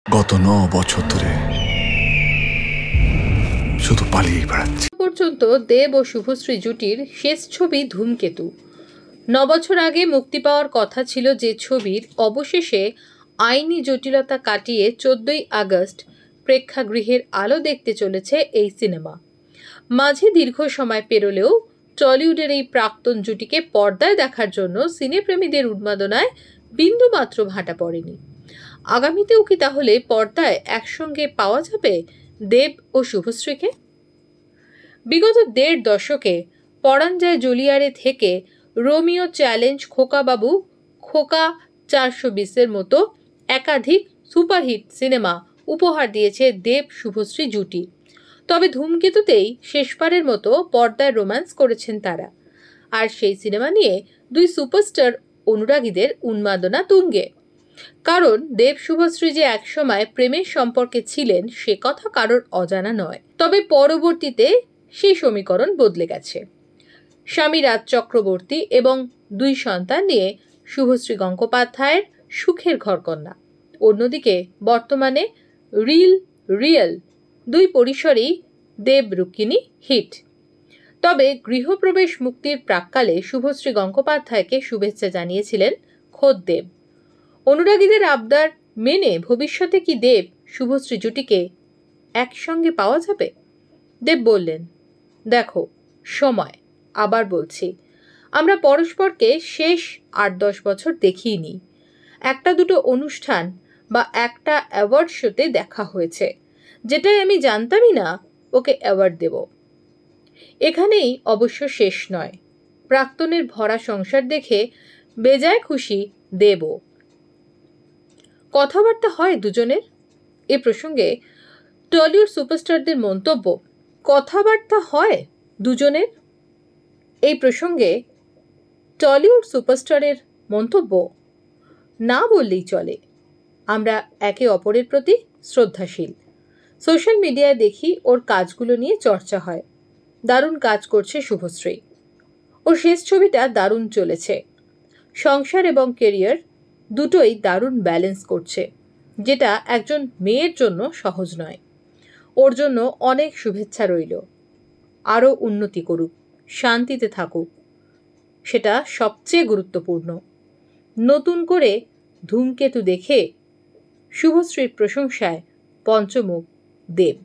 গত 9 বছর ধরে শুধু পালিয়েই বেড়াচ্ছি। পর্যন্ত দেব ও শুভশ্রী জুটির শেষ ছবি ধূমকেতু। 9 বছর আগে মুক্তি পাওয়ার কথা ছিল যে ছবির, অবশেষে আইনি জটিলতা কাটিয়ে 14ই আগস্ট প্রেক্ষাগৃহের আলো দেখতে চলেছে এই সিনেমা। মাঝে দীর্ঘ সময় পেরোলেও টলিউডের এই প্রাক্তন জুটিকে পর্দায় দেখার জন্য সিনেপ্রেমীদের উন্মাদনায় বিন্দুমাত্র ভাটা পড়েনি। আগামীতেও কি তাহলে পর্দায় একসঙ্গে পাওয়া যাবে দেব ও শুভশ্রীকে? বিগত 1.5 দশকে পরাণ যায় জলিয়ারে থেকে রোমিও চ্যালেঞ্জ, খোকাবাবু, খোকা 420-এর মতো একাধিক সুপারহিট সিনেমা উপহার দিয়েছে দেব শুভশ্রী জুটি। তবে ধূমকেতুতেই শেষবারের মতো পর্দায় রোম্যান্স করেছেন তারা। আর সেই সিনেমা নিয়ে দুই সুপারস্টার অনুরাগীদের উন্মাদনা তুঙ্গে। কারণ দেব শুভশ্রী যে একসময় প্রেমের সম্পর্কে ছিলেন সে কথা কারোর অজানা নয়। তবে পরবর্তীতে সেই সমীকরণ বদলে গেছে। স্বামী রাজ চক্রবর্তী এবং 2 সন্তান নিয়ে শুভশ্রী গঙ্গোপাধ্যায়ের সুখের ঘরকন্যা। অন্যদিকে বর্তমানে রিয়েল 2 পরিসরেই দেব রুক্মিণী হিট। তবে গৃহপ্রবেশ মুক্তির প্রাক্কালে শুভশ্রী গঙ্গোপাধ্যায়কে শুভেচ্ছা জানিয়েছিলেন খোদ দেব। অনুরাগীদের আবদার মেনে ভবিষ্যতে কি দেব শুভশ্রী জুটিকে একসঙ্গে পাওয়া যাবে? দেব বললেন, দেখো সময়, আবার বলছি, আমরা পরস্পরকে শেষ 8-10 বছর দেখিনি। 1-2 অনুষ্ঠান বা একটা অ্যাওয়ার্ড শোতে দেখা হয়েছে, যেটাই আমি জানতামই না ওকে অ্যাওয়ার্ড দেব। এখানেই অবশ্য শেষ নয়। প্রাক্তনের ভরা সংসার দেখে বেজায় খুশি দেবও। কথাবার্তা হয় দুজনের? এ প্রসঙ্গে টলিউড সুপারস্টারদের মন্তব্য, কথাবার্তা হয় দুজনের? এই প্রসঙ্গে টলিউড সুপারস্টারের মন্তব্য, না বললেই চলে। আমরা একে অপরের প্রতি শ্রদ্ধাশীল। সোশ্যাল মিডিয়ায় দেখি ওর কাজগুলো নিয়ে চর্চা হয়। দারুণ কাজ করছে শুভশ্রী। ওর শেষ ছবিটা দারুণ চলেছে। সংসার এবং কেরিয়ার দুটোই দারুণ ব্যালেন্স করছে, যেটা একজন মেয়ের জন্য সহজ নয়। ওর জন্য অনেক শুভেচ্ছা রইল। আরও উন্নতি করুক, শান্তিতে থাকুক, সেটা সবচেয়ে গুরুত্বপূর্ণ। নতুন করে ধূমকেতু দেখে শুভশ্রীর প্রশংসায় পঞ্চমুখ দেব।